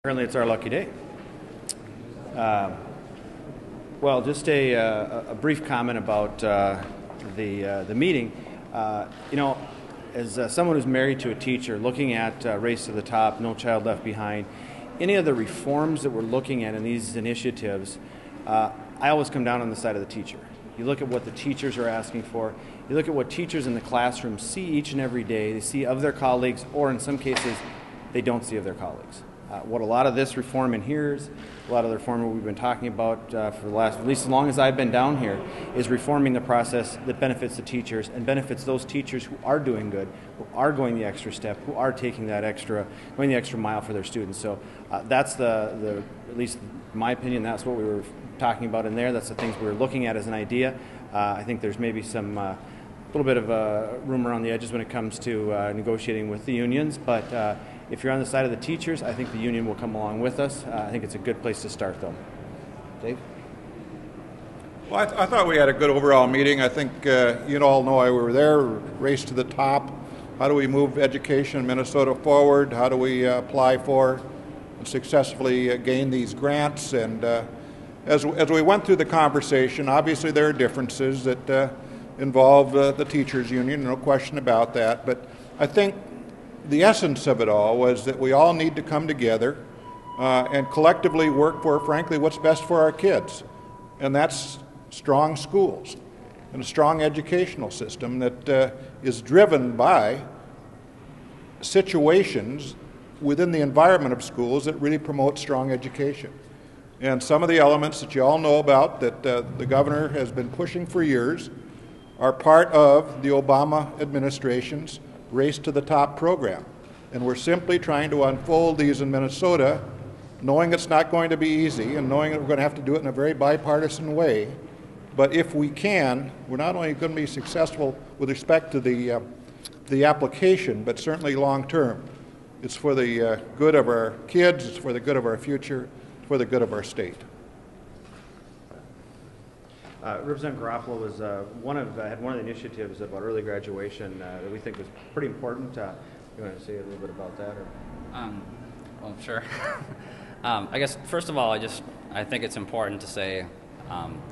Apparently it's our lucky day. Well, just a brief comment about the meeting. As someone who's married to a teacher, looking at Race to the Top, No Child Left Behind, any of the reforms that we're looking at in these initiatives, I always come down on the side of the teacher. You look at what the teachers are asking for. You look at what teachers in the classroom see each and every day. They see of their colleagues, or in some cases, they don't see of their colleagues. What a lot of this reform inheres, a lot of the reform we've been talking about for the last, at least as long as I've been down here, is reforming the process that benefits the teachers and benefits those teachers who are doing good, who are going the extra step, who are taking that going the extra mile for their students. So that's at least in my opinion, that's what we were talking about in there. That's the things we were looking at as an idea. I think there's maybe some little bit of room around the edges when it comes to negotiating with the unions, but if you're on the side of the teachers, I think the union will come along with us. I think it's a good place to start, though. Dave? Well, I thought we had a good overall meeting. I think you all know we were there, Race to the Top. How do we move education in Minnesota forward? How do we apply for and successfully gain these grants? And as we went through the conversation, obviously there are differences that involve the teachers' union, no question about that. But I think the essence of it all was that we all need to come together and collectively work for, frankly, what's best for our kids. And that's strong schools and a strong educational system that is driven by situations within the environment of schools that really promote strong education. And some of the elements that you all know about that the governor has been pushing for years are part of the Obama administration's Race to the Top program. And we're simply trying to unfold these in Minnesota, knowing it's not going to be easy and knowing that we're going to have to do it in a very bipartisan way. But if we can, we're not only going to be successful with respect to the application, but certainly long term. It's for the good of our kids, it's for the good of our future, it's for the good of our state. Representative Garofalo was had one of the initiatives about early graduation that we think was pretty important. You want to say a little bit about that? Or? Well, sure. I guess first of all, I think it's important to say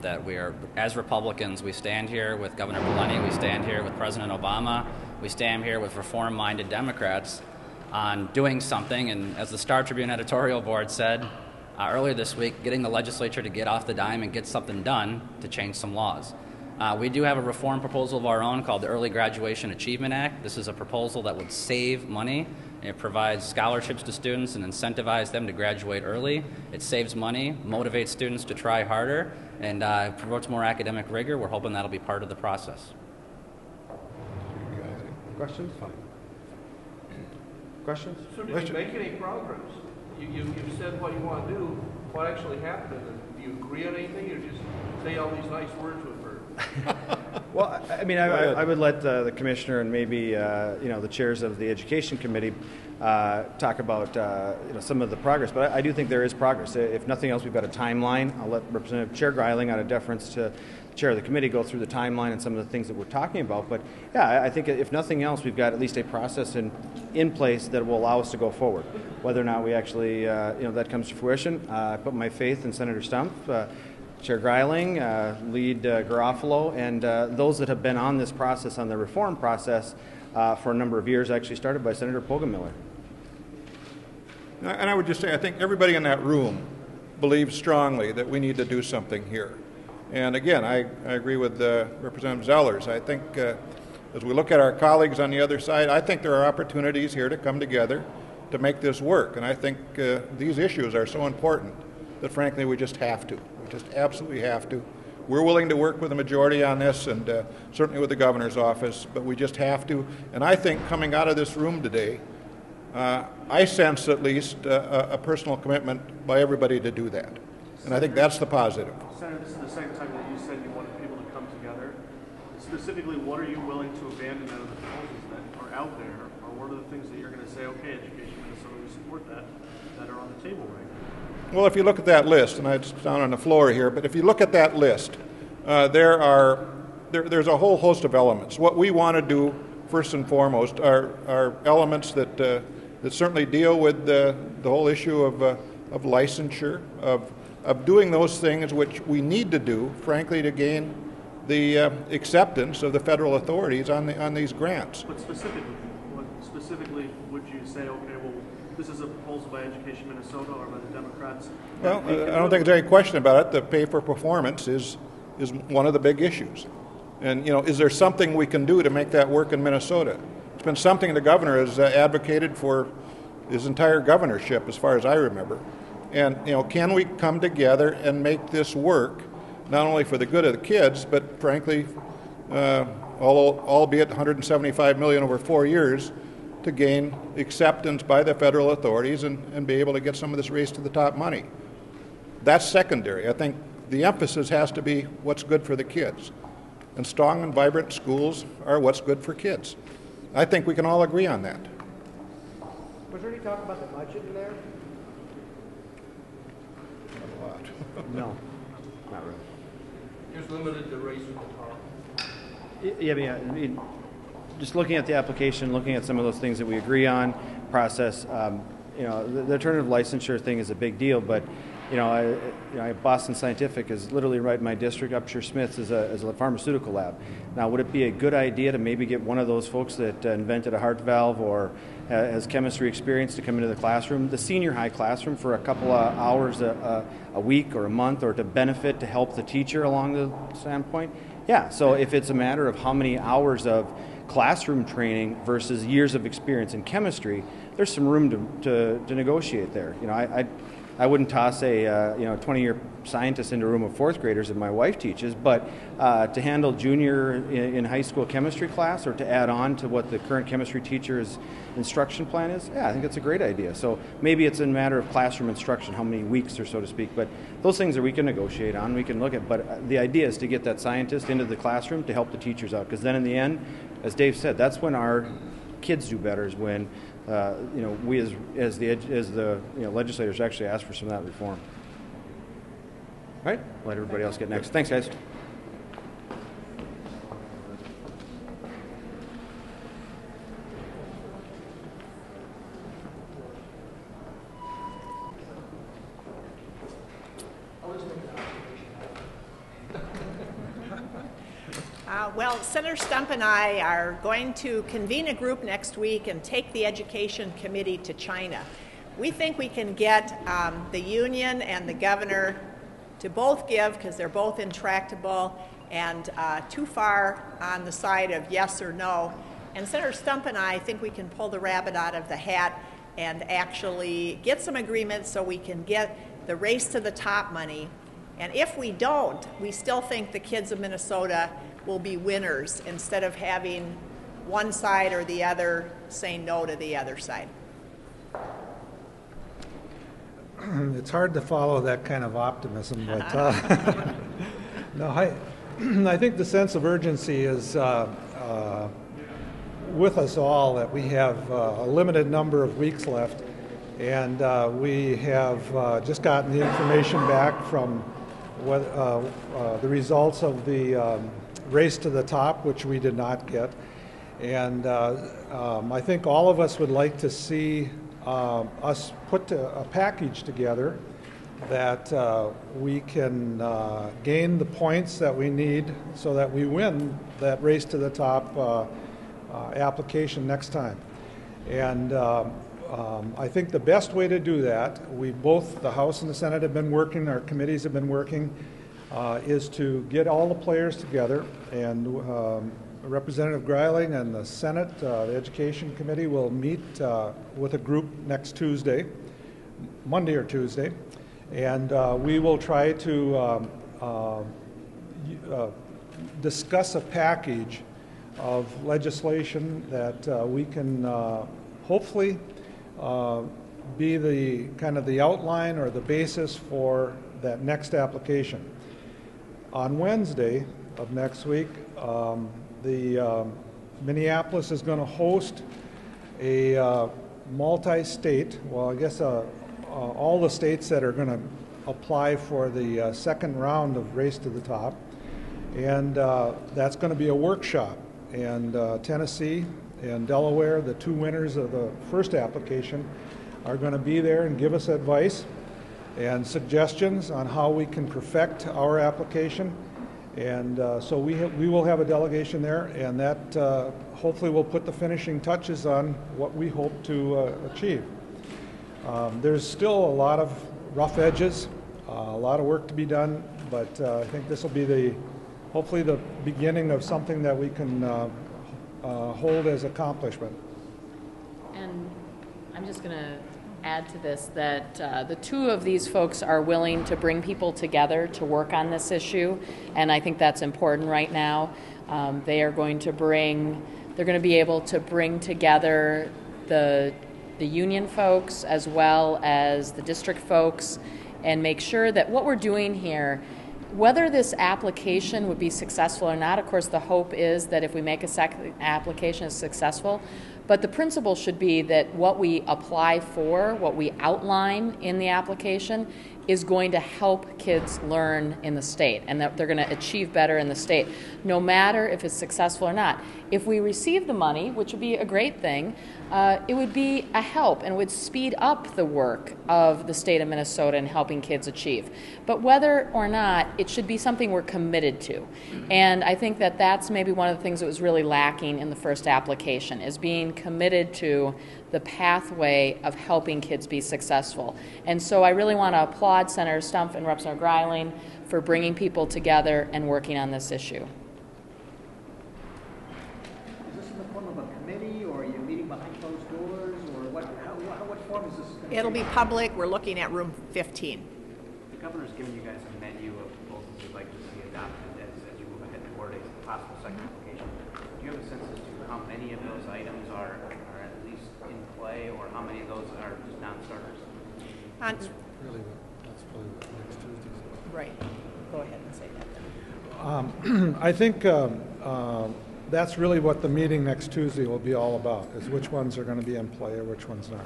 that we are, as Republicans, we stand here with Governor Pawlenty, we stand here with President Obama, we stand here with reform-minded Democrats on doing something. And as the Star Tribune editorial board said earlier this week, getting the legislature to get off the dime and get something done to change some laws. We do have a reform proposal of our own called the Early Graduation Achievement Act. This is a proposal that would save money. It provides scholarships to students and incentivizes them to graduate early. It saves money, motivates students to try harder, and promotes more academic rigor. We're hoping that'll be part of the process. Questions? Questions? So did you make any progress? You said what you want to do. What actually happened? Do you agree on anything, or just say all these nice words we've heard? Well, I mean, I would let the commissioner and maybe the chairs of the education committee talk about some of the progress. But I do think there is progress. If nothing else, we've got a timeline. I'll let Representative Chair Greiling, out of deference to the chair of the committee, go through the timeline and some of the things that we're talking about. But yeah, I think if nothing else, we've got at least a process in place that will allow us to go forward. Whether or not we actually that comes to fruition, I put my faith in Senator Stumpf, Chair Greiling, Lead Garofalo, and those that have been on this process, on the reform process, for a number of years, actually started by Senator Pogemiller. And I would just say, I think everybody in that room believes strongly that we need to do something here. And again, I agree with Representative Zellers. I think as we look at our colleagues on the other side, I think there are opportunities here to come together to make this work. And I think these issues are so important that frankly we just have to. We just absolutely have to. We're willing to work with the majority on this and certainly with the governor's office, but we just have to. And I think coming out of this room today, I sense at least a personal commitment by everybody to do that. And I think that's the positive. Senator, this is the second time that you said you wanted people to come together. Specifically, what are you willing to abandon out of the proposals that are out there? Or what are the things that you're going to say, okay, Education Minnesota, we support that are on the table right now? Well, if you look at that list, and it's down on the floor here, but if you look at that list, there's a whole host of elements. What we want to do, first and foremost, are elements that certainly deal with the the whole issue of licensure, of doing those things which we need to do, frankly, to gain the acceptance of the federal authorities on these grants. But what specifically would you say, okay, well, this is a proposal by Education Minnesota or by the Democrats? Well, I don't think there's any question about it. The pay for performance is one of the big issues. And, is there something we can do to make that work in Minnesota? It's been something the governor has advocated for his entire governorship, as far as I remember. And, can we come together and make this work, not only for the good of the kids, but frankly, albeit $175 million over 4 years, to gain acceptance by the federal authorities and be able to get some of this race to the top money. That's secondary. I think the emphasis has to be what's good for the kids. And strong and vibrant schools are what's good for kids. I think we can all agree on that. Was there any talk about the budget in there? A lot. No, not really. Just limited to race at the top. Yeah, I mean, just looking at the application, looking at some of those things that we agree on, process, the alternative licensure thing is a big deal, but Boston Scientific is literally right in my district. Upshur Smith's is a pharmaceutical lab. Now, would it be a good idea to maybe get one of those folks that invented a heart valve or has chemistry experience to come into the classroom, the senior high classroom, for a couple of hours a week or a month, or to benefit, to help the teacher along the standpoint? Yeah, so if it's a matter of how many hours of classroom training versus years of experience in chemistry, there's some room to negotiate there. I wouldn't toss a 20-year scientist into a room of fourth graders that my wife teaches, but to handle junior in high school chemistry class, or to add on to what the current chemistry teacher's instruction plan is, yeah, I think that's a great idea. So maybe it's a matter of classroom instruction, how many weeks or so to speak, but those things that we can negotiate on, we can look at. But the idea is to get that scientist into the classroom to help the teachers out, because then in the end, as Dave said, that's when our kids do better, is when we as the legislators actually ask for some of that reform. All right, let everybody else get next. Thanks, guys. Well, Senator Stumpf and I are going to convene a group next week and take the Education Committee to China. We think we can get the union and the governor to both give, because they're both intractable and too far on the side of yes or no. And Senator Stumpf and I think we can pull the rabbit out of the hat and actually get some agreement so we can get the race to the top money. And if we don't, we still think the kids of Minnesota will be winners, instead of having one side or the other say no to the other side. It's hard to follow that kind of optimism, but no, I think the sense of urgency is with us all, that we have a limited number of weeks left, and we have just gotten the information back from the results of the race to the top, which we did not get. And I think all of us would like to see us put a package together that we can gain the points that we need so that we win that race to the top application next time. And I think the best way to do that, both the House and the Senate have been working, our committees have been working, is to get all the players together, and Representative Greiling and the Senate, the Education Committee, will meet with a group next Tuesday, Monday or Tuesday, and we will try to discuss a package of legislation that we can hopefully be the kind of the outline or the basis for that next application. On Wednesday of next week, Minneapolis is going to host a multi-state, well, I guess all the states that are going to apply for the second round of Race to the Top, and that's going to be a workshop. And Tennessee and Delaware, the two winners of the first application, are going to be there and give us advice and suggestions on how we can perfect our application. And so we will have a delegation there, and that hopefully will put the finishing touches on what we hope to achieve. There's still a lot of rough edges, a lot of work to be done, but I think this will be hopefully the beginning of something that we can hold as accomplishment. And I'm just going to add to this that the two of these folks are willing to bring people together to work on this issue, and I think that's important right now. They're going to be able to bring together the union folks as well as the district folks and make sure that what we're doing here, whether this application would be successful or not, of course the hope is that if we make a second application is successful, but the principle should be that what we apply for, what we outline in the application, is going to help kids learn in the state and that they're going to achieve better in the state, no matter if it's successful or not. If we receive the money, which would be a great thing, it would be a help and would speed up the work of the state of Minnesota in helping kids achieve. But whether or not, it should be something we're committed to. And I think that that's maybe one of the things that was really lacking in the first application, is being committed to the pathway of helping kids be successful. And so I really want to applaud Senator Stumpf and Representative Greiling for bringing people together and working on this issue. Is this in the form of a committee, or are you meeting behind closed doors, or what form is this going to It'll be public. We're looking at room 15. The governor's given you guys a menu of proposals you'd like to see adopted as you move ahead toward a possible second application. Do you have a sense as to how many of those items are at least in play, or how many of those are just non-starters? That's probably next Tuesday. Right. Go ahead and say that then. I think that's really what the meeting next Tuesday will be all about, is which ones are going to be in play or which ones not.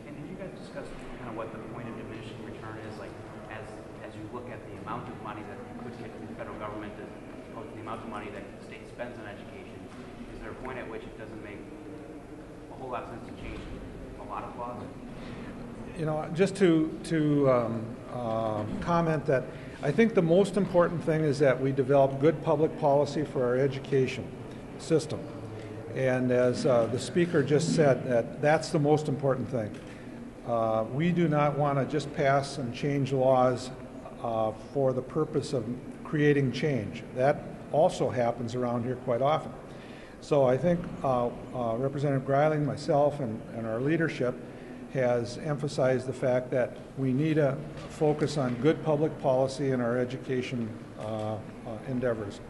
And did you guys discuss kind of what the point of diminishing return is, like as you look at the amount of money that you could get from the federal government as opposed to the amount of money that the state spends on education? Is there a point at which it doesn't make a whole lot of sense to change a lot of laws? You know, just to comment that I think the most important thing is that we develop good public policy for our education system. And as the speaker just said, that's the most important thing. We do not want to just pass and change laws for the purpose of creating change. That also happens around here quite often. So I think Representative Greiling, myself, and our leadership has emphasized the fact that we need to focus on good public policy in our education endeavors.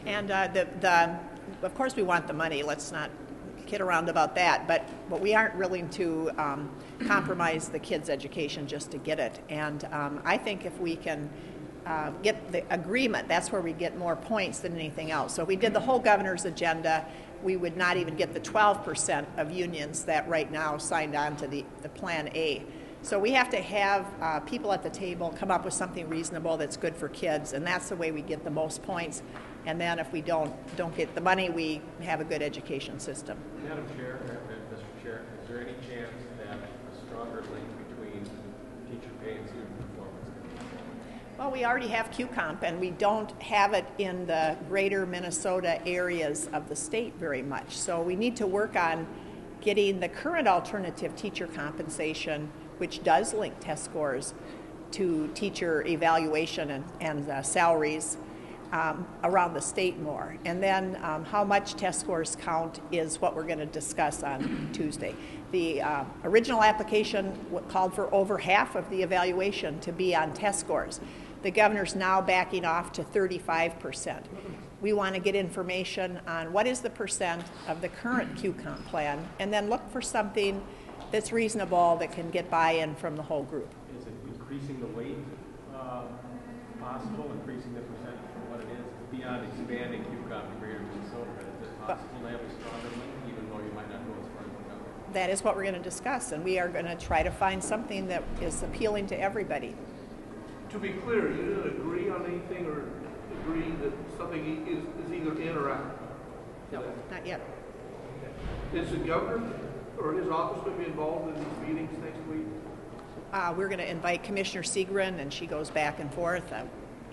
And of course we want the money. Let's not kid around about that. But we aren't willing to compromise the kids' education just to get it. And I think if we can get the agreement, that's where we get more points than anything else. So if we did the whole governor's agenda, we would not even get the 12% of unions that right now signed on to the Plan A. So we have to have people at the table come up with something reasonable that's good for kids, and that's the way we get the most points. And then if we don't get the money, we have a good education system. Madam Chair, Mr. Chair, is there any chance that a stronger link between teacher pay and student performance? Well, we already have QComp, and we don't have it in the greater Minnesota areas of the state very much. So we need to work on getting the current alternative teacher compensation, which does link test scores to teacher evaluation and salaries around the state more. And then how much test scores count is what we're going to discuss on Tuesday. The original application called for over half of the evaluation to be on test scores. The governor's now backing off to 35%. We want to get information on what is the percent of the current QComp plan, and then look for something that's reasonable that can get buy-in from the whole group. Is it increasing the weight possible, increasing the percent for what it is, beyond expanding QComp to greater Minnesota? Is it possible to have a stronger link, even though you might not go as far as the governor? That is what we're going to discuss, and we are going to try to find something that is appealing to everybody. To be clear, you didn't agree on anything or agree that something is either in or out? No, not yet. Is the governor Or his office going to be involved in these meetings next week? We're going to invite Commissioner Seagren, and she goes back and forth.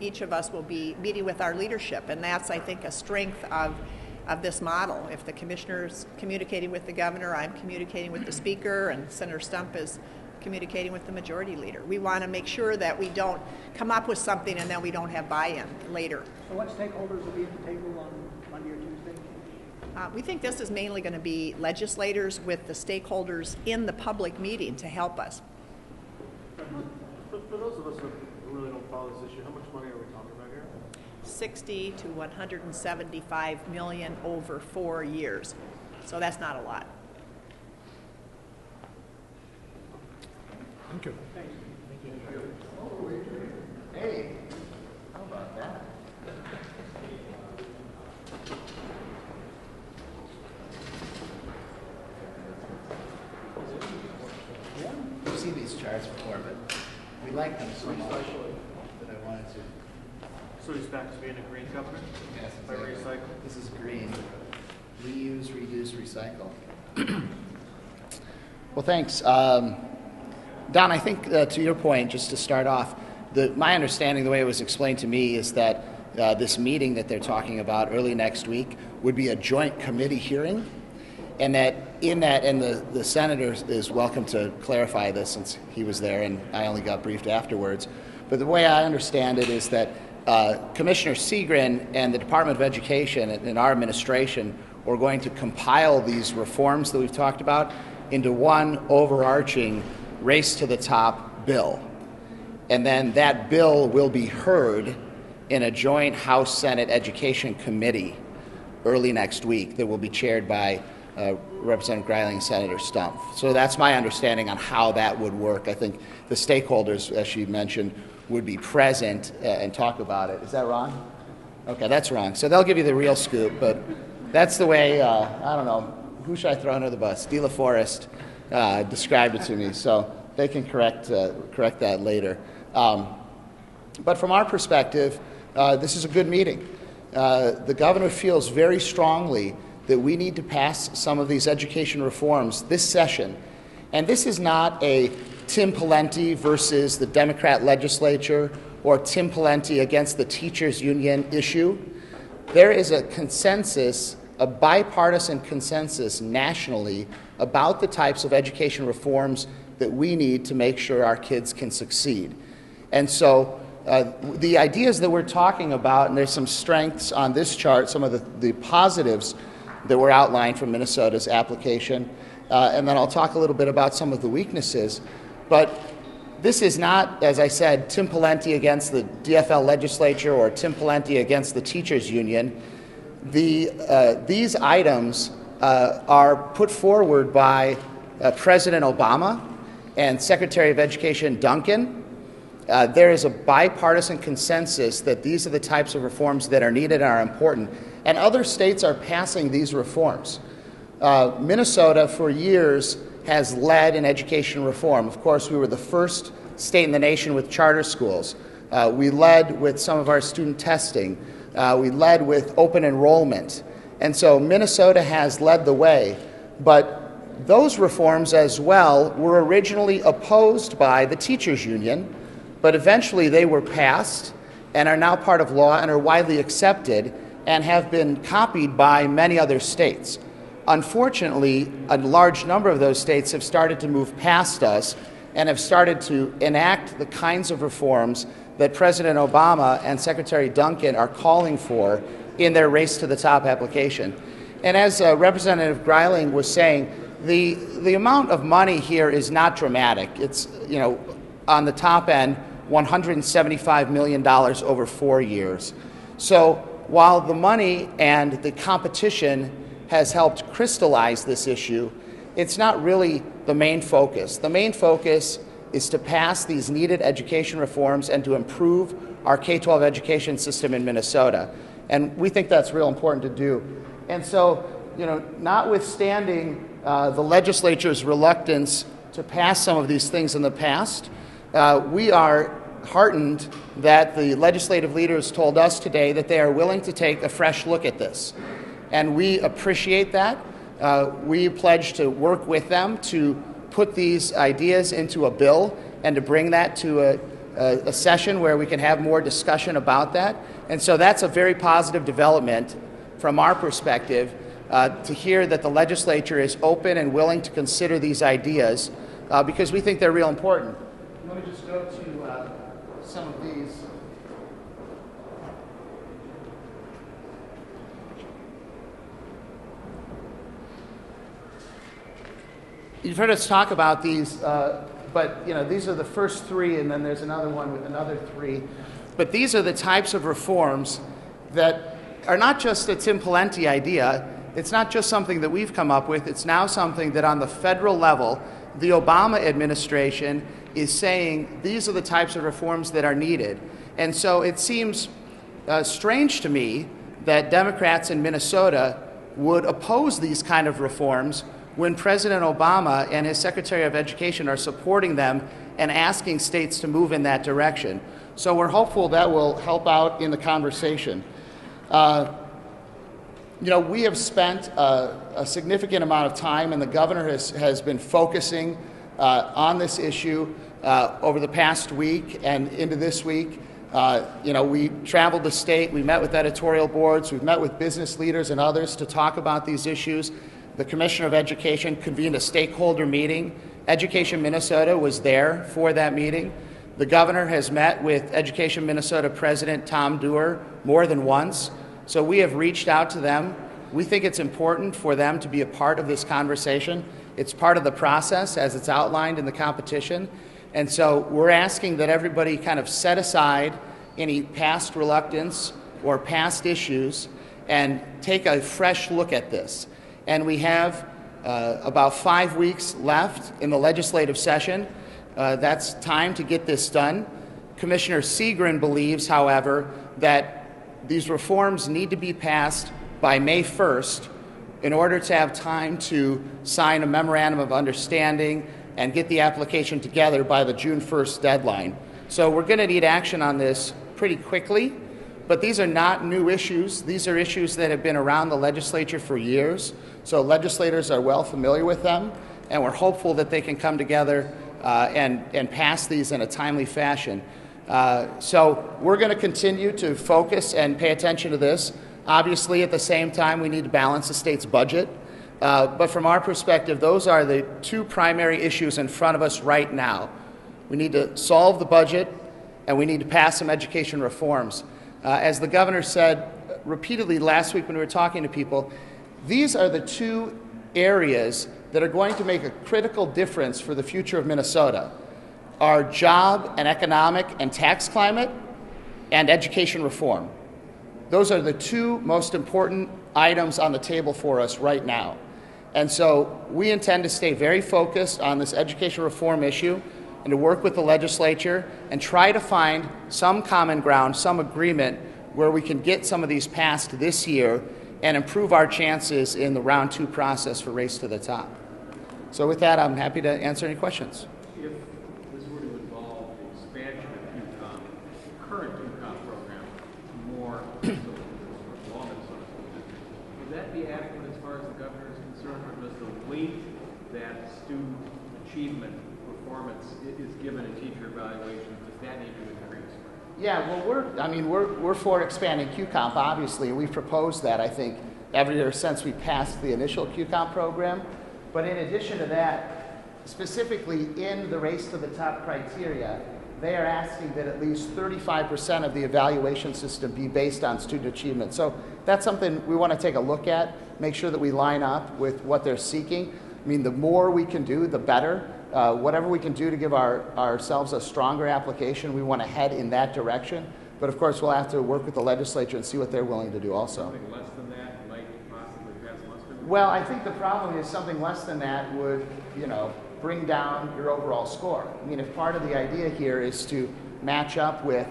Each of us will be meeting with our leadership, and that's, I think, a strength of this model. If the commissioner's communicating with the governor, I'm communicating with the speaker, and Senator Stumpf is communicating with the majority leader. We want to make sure that we don't come up with something and then we don't have buy-in later. So what stakeholders will be at the table on Monday or Tuesday? We think this is mainly going to be legislators with the stakeholders in the public meeting to help us. For those of us who really don't follow this issue, how much money are we talking about here? 60 to 175 million over 4 years. So that's not a lot. Thank you. Hey, how about that? We've seen these charts before, but we like them so much that I wanted to. So he's back to being a green governor? Yes, By exactly. recycle? This is green. Reuse, reduce, recycle. Well, thanks. Don, I think to your point, just to start off, my understanding, the way it was explained to me, is that this meeting that they're talking about early next week would be a joint committee hearing, and that in that, and the senator is welcome to clarify this since he was there and I only got briefed afterwards, but the way I understand it is that Commissioner Seagren and the Department of Education and our administration are going to compile these reforms that we've talked about into one overarching race to the top bill. And then that bill will be heard in a joint House-Senate Education Committee early next week that will be chaired by Representative Greiling and Senator Stumpf. So that's my understanding on how that would work. I think the stakeholders, as she mentioned, would be present and talk about it. Is that wrong? Okay, that's wrong. So they'll give you the real scoop, but that's the way, I don't know, who should I throw under the bus? De La Forest described it to me, so they can correct that later. But from our perspective, this is a good meeting. The governor feels very strongly that we need to pass some of these education reforms this session. And this is not a Tim Pawlenty versus the Democrat legislature or Tim Pawlenty against the teachers union issue. There is a consensus, a bipartisan consensus nationally about the types of education reforms that we need to make sure our kids can succeed. And so the ideas that we're talking about, and there's some strengths on this chart, some of the positives that were outlined from Minnesota's application, and then I'll talk a little bit about some of the weaknesses. But this is not, as I said, Tim Pawlenty against the DFL legislature or Tim Pawlenty against the teachers union. These items are put forward by President Obama and Secretary of Education Duncan. There is a bipartisan consensus that these are the types of reforms that are needed and are important, and other states are passing these reforms. Minnesota, for years, has led in education reform. Of course, we were the first state in the nation with charter schools. We led with some of our student testing. We led with open enrollment. And so Minnesota has led the way. But those reforms as well were originally opposed by the teachers union, but eventually they were passed and are now part of law and are widely accepted and have been copied by many other states. Unfortunately, a large number of those states have started to move past us and have started to enact the kinds of reforms that President Obama and Secretary Duncan are calling for in their Race to the Top application. And as Representative Greiling was saying, the amount of money here is not dramatic. It's, on the top end, $175 million over 4 years. So while the money and the competition has helped crystallize this issue, it's not really the main focus. The main focus is to pass these needed education reforms and to improve our K-12 education system in Minnesota. And we think that's real important to do. And so, notwithstanding the legislature's reluctance to pass some of these things in the past, we are heartened that the legislative leaders told us today that they are willing to take a fresh look at this. And we appreciate that. We pledged to work with them to put these ideas into a bill and to bring that to a session where we can have more discussion about that. And so that's a very positive development from our perspective, to hear that the legislature is open and willing to consider these ideas, because we think they're real important. Let me just go to some of these. You've heard us talk about these, but these are the first three, and then there's another one with another three. But these are the types of reforms that are not just a Tim Pawlenty idea. It's not just something that we've come up with. It's now something that on the federal level, the Obama administration is saying these are the types of reforms that are needed. And so it seems strange to me that Democrats in Minnesota would oppose these kind of reforms when President Obama and his Secretary of Education are supporting them and asking states to move in that direction. So we're hopeful that will help out in the conversation. We have spent a significant amount of time, and the governor has been focusing on this issue over the past week and into this week. We traveled the state, we met with editorial boards, we've met with business leaders and others to talk about these issues. The Commissioner of Education convened a stakeholder meeting. Education Minnesota was there for that meeting. The governor has met with Education Minnesota President Tom Dewar more than once. So we have reached out to them. We think it's important for them to be a part of this conversation. It's part of the process as it's outlined in the competition. And so we're asking that everybody kind of set aside any past reluctance or past issues and take a fresh look at this. And we have about 5 weeks left in the legislative session. That's time to get this done. Commissioner Seagren believes, however, that these reforms need to be passed by May 1st in order to have time to sign a memorandum of understanding and get the application together by the June 1st deadline. So we're going to need action on this pretty quickly, but these are not new issues. These are issues that have been around the legislature for years, so legislators are well familiar with them, and we're hopeful that they can come together and pass these in a timely fashion. So we're going to continue to focus and pay attention to this. Obviously, at the same time, we need to balance the state's budget. But from our perspective, those are the two primary issues in front of us right now. We need to solve the budget, and we need to pass some education reforms. As the governor said repeatedly last week when we were talking to people, these are the two areas that are going to make a critical difference for the future of Minnesota: our job and economic and tax climate, and education reform. Those are the two most important items on the table for us right now. And so we intend to stay very focused on this education reform issue and to work with the legislature and try to find some common ground, some agreement where we can get some of these passed this year and improve our chances in the round 2 process for Race to the Top. So with that, I'm happy to answer any questions. If this were to involve the expansion of QCOM, the current QCOM program, more would that be adequate as far as the governor is concerned, or does the weight that student achievement performance is given in teacher evaluations, does that need to increase? Yeah, well, we're for expanding QComp, obviously. We've proposed that, I think, every year since we passed the initial QComp program. But in addition to that, specifically in the Race to the Top criteria, they are asking that at least 35% of the evaluation system be based on student achievement. So that's something we want to take a look at, make sure that we line up with what they're seeking. I mean, the more we can do, the better. Whatever we can do to give ourselves a stronger application, we want to head in that direction. But of course, we'll have to work with the legislature and see what they're willing to do also. Something less than that might possibly pass muster? Well, I think the problem is something less than that would, bring down your overall score. I mean, if part of the idea here is to match up with,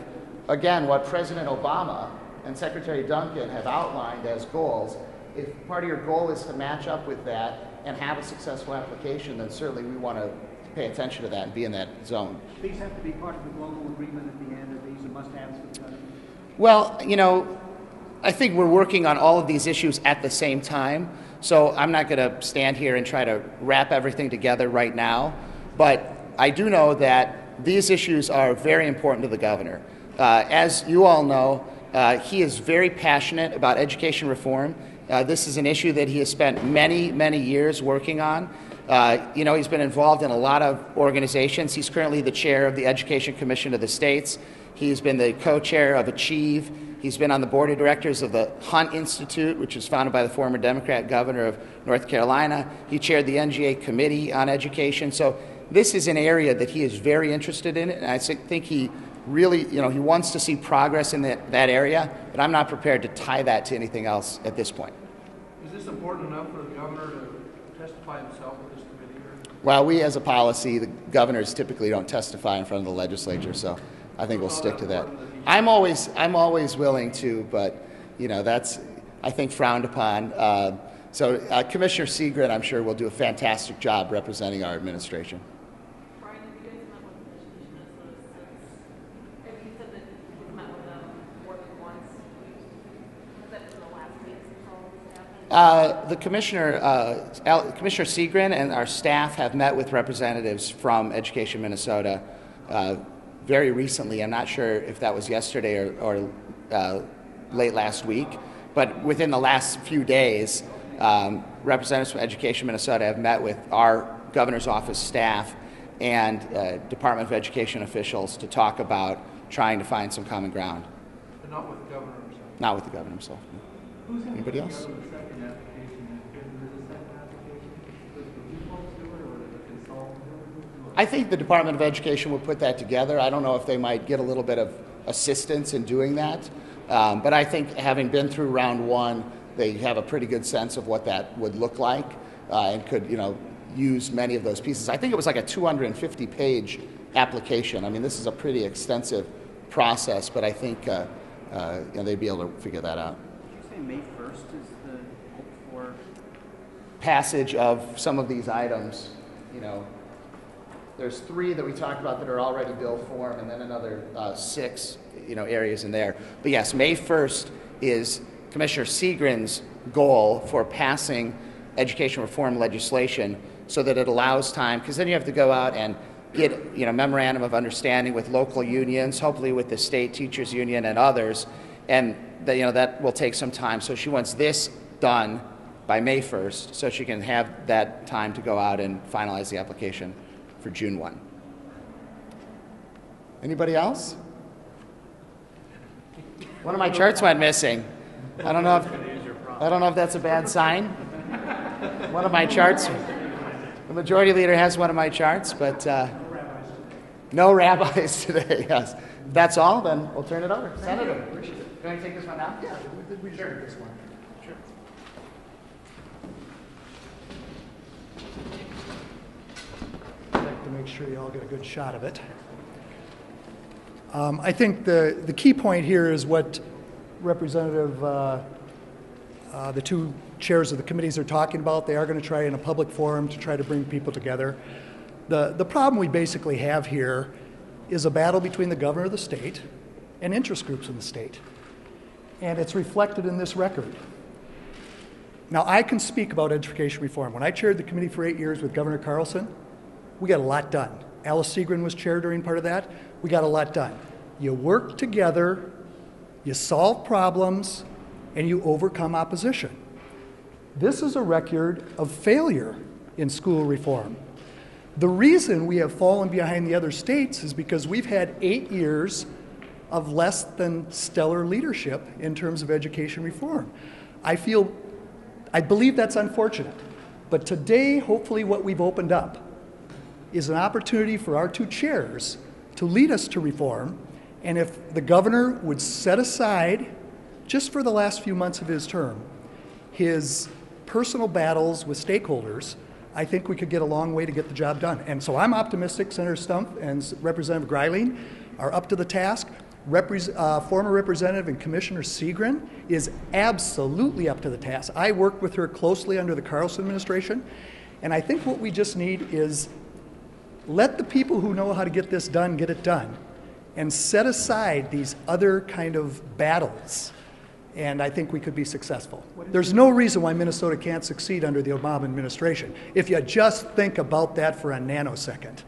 again, what President Obama and Secretary Duncan have outlined as goals, if part of your goal is to match up with that and have a successful application, then certainly we want to pay attention to that and be in that zone. These have to be part of the global agreement at the end, or these are must-haves for the government? Well, I think we're working on all of these issues at the same time. So I'm not going to stand here and try to wrap everything together right now. But I do know that these issues are very important to the governor. As you all know, he is very passionate about education reform. This is an issue that he has spent many, many years working on. He's been involved in a lot of organizations. He's currently the chair of the Education Commission of the States. He's been the co-chair of Achieve. He's been on the board of directors of the Hunt Institute, which was founded by the former Democrat governor of North Carolina. He chaired the NGA Committee on Education. So this is an area that he is very interested in, and I think he really, he wants to see progress in that area, but I'm not prepared to tie that to anything else at this point. Is this important enough for the governor to testify himself in this committee? Well, we as a policy, the governors typically don't testify in front of the legislature, so I think we'll stick to that. I'm always willing to, but that's, I think, frowned upon. Commissioner Seagren, I'm sure, will do a fantastic job representing our administration. Brian, have you guys met with the education minister since? You said that you've met with them more than once. Was that in the last week since all this happened? The Commissioner Seagren and our staff have met with representatives from Education Minnesota very recently. I'm not sure if that was yesterday or late last week, but within the last few days, representatives from Education Minnesota have met with our governor's office staff and Department of Education officials to talk about trying to find some common ground. But not with the governor himself? Not with the governor himself. Anybody else? I think the Department of Education will put that together. I don't know if they might get a little bit of assistance in doing that, but I think having been through round one, they have a pretty good sense of what that would look like and could, use many of those pieces. I think it was like a 250-page application. I mean, this is a pretty extensive process, but I think they'd be able to figure that out. Did you say May 1st is the hope for passage of some of these items? There's 3 that we talked about that are already bill form, and then another 6, areas in there. But yes, May 1st is Commissioner Seagren's goal for passing education reform legislation, so that it allows time, because then you have to go out and get memorandum of understanding with local unions, hopefully with the state teachers union and others, and that will take some time. So she wants this done by May 1st, so she can have that time to go out and finalize the application for June 1. Anybody else? One of my charts went missing. I don't know if that's a bad sign. One of my charts. The majority leader has one of my charts, but no rabbis today. Yes. If that's all, then we'll turn it over. Senator, do you want to take this one now? Yeah, we sure. This one. Sure. I'd like to make sure you all get a good shot of it. I think the key point here is what Representative, the 2 chairs of the committees are talking about. They are going to try in a public forum to try to bring people together. The problem we basically have here is a battle between the governor of the state and interest groups in the state. And it's reflected in this record. Now, I can speak about education reform. When I chaired the committee for 8 years with Governor Carlson, we got a lot done. Alice Seagren was chair during part of that. We got a lot done. You work together, you solve problems, and you overcome opposition. This is a record of failure in school reform. The reason we have fallen behind the other states is because we've had 8 years of less than stellar leadership in terms of education reform. I believe that's unfortunate. But today, hopefully what we've opened up is an opportunity for our 2 chairs to lead us to reform. And if the governor would set aside, just for the last few months of his term, his personal battles with stakeholders, I think we could get a long way to get the job done. And so I'm optimistic Senator Stumpf and Representative Greiling are up to the task. Former Representative and Commissioner Seagren is absolutely up to the task. I worked with her closely under the Carlson administration, and I think what we just need is let the people who know how to get this done get it done, and set aside these other kind of battles And I think we could be successful. There's no reason why Minnesota can't succeed under the Obama administration. If you just think about that for a nanosecond.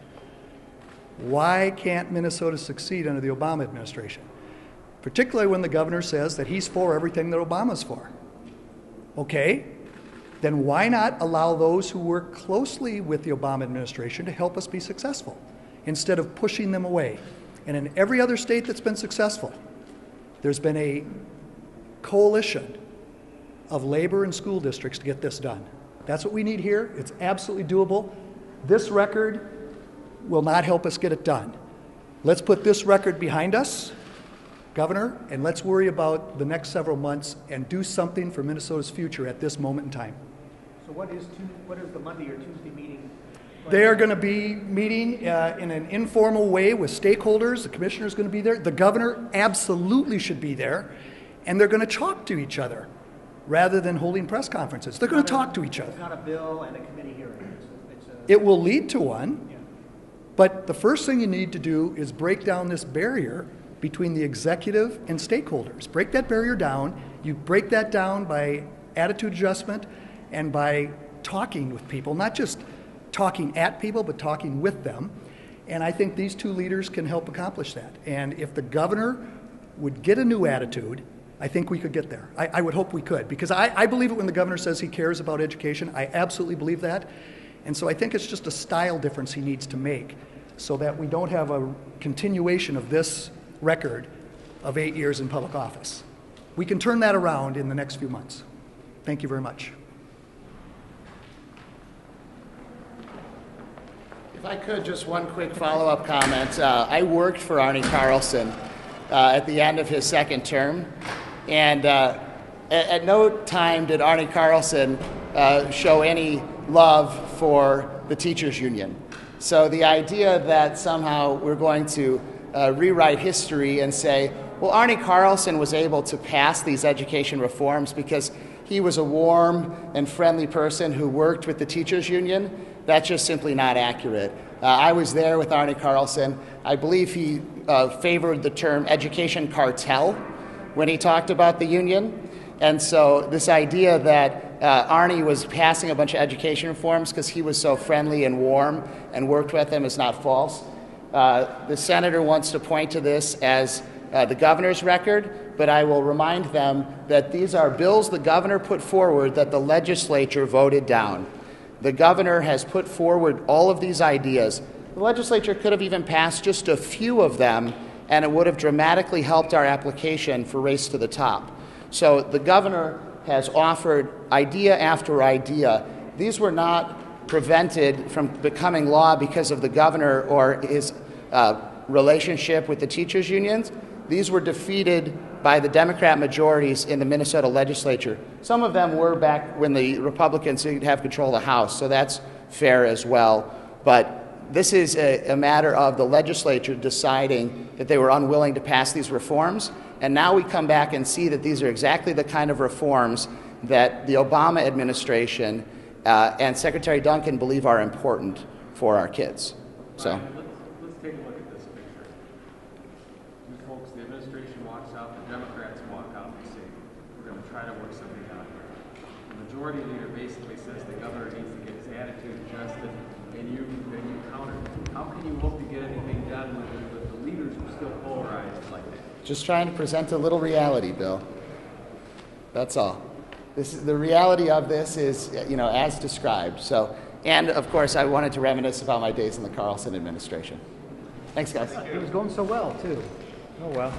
Why can't Minnesota succeed under the Obama administration? Particularly when the governor says that he's for everything that Obama's for. Okay, then why not allow those who work closely with the Obama administration to help us be successful instead of pushing them away? And in every other state that's been successful, there's been a coalition of labor and school districts to get this done. That's what we need here. It's absolutely doable. This record will not help us get it done. Let's put this record behind us, Governor, and let's worry about the next several months and do something for Minnesota's future at this moment in time. So what is the Monday or Tuesday meeting? They are going to be meeting in an informal way with stakeholders. The commissioner is going to be there. The governor absolutely should be there. And they're going to talk to each other rather than holding press conferences. They're going to talk to each other. It's not a bill and a committee hearing. It will lead to one. Yeah. But the first thing you need to do is break down this barrier between the executive and stakeholders. Break that barrier down. You break that down by attitude adjustment and by talking with people, not just talking at people, but talking with them. And I think these two leaders can help accomplish that. And if the governor would get a new attitude, I think we could get there. I would hope we could, because I believe it when the governor says he cares about education. I absolutely believe that. And so I think it's just a style difference he needs to make so that we don't have a continuation of this record of 8 years in public office. We can turn that around in the next few months. Thank you very much. If I could, just one quick follow-up comment. I worked for Arnie Carlson at the end of his second term, and at no time did Arnie Carlson show any love for the teachers union. So the idea that somehow we're going to rewrite history and say, well, Arnie Carlson was able to pass these education reforms because he was a warm and friendly person who worked with the teachers union, that's just simply not accurate. I was there with Arnie Carlson. I believe he favored the term education cartel when he talked about the union. And so this idea that Arnie was passing a bunch of education reforms because he was so friendly and warm and worked with them is not false. The senator wants to point to this as the governor's record, but I will remind them that these are bills the governor put forward that the legislature voted down. The governor has put forward all of these ideas. The legislature could have even passed just a few of them, and it would have dramatically helped our application for Race to the Top. So the governor has offered idea after idea. These were not prevented from becoming law because of the governor or his relationship with the teachers unions. These were defeated by the Democrat majorities in the Minnesota legislature. Some of them were back when the Republicans didn't have control of the House, so that's fair as well. But this is a matter of the legislature deciding that they were unwilling to pass these reforms, and now we come back and see that these are exactly the kind of reforms that the Obama administration and Secretary Duncan believe are important for our kids. So. Let's take a look at this picture. You folks, the administration walks out, the Democrats walk out and say, we're going to try to work something out here. The majority leader basically says the governor needs to get his attitude adjusted, and you counter. How can you hope to get anything done with the leaders who are still polarized like that? Just trying to present a little reality, Bill. That's all. The reality of this is, as described. So, and of course, I wanted to reminisce about my days in the Carlson administration. Thanks, guys. It was going so well, too. Oh, well.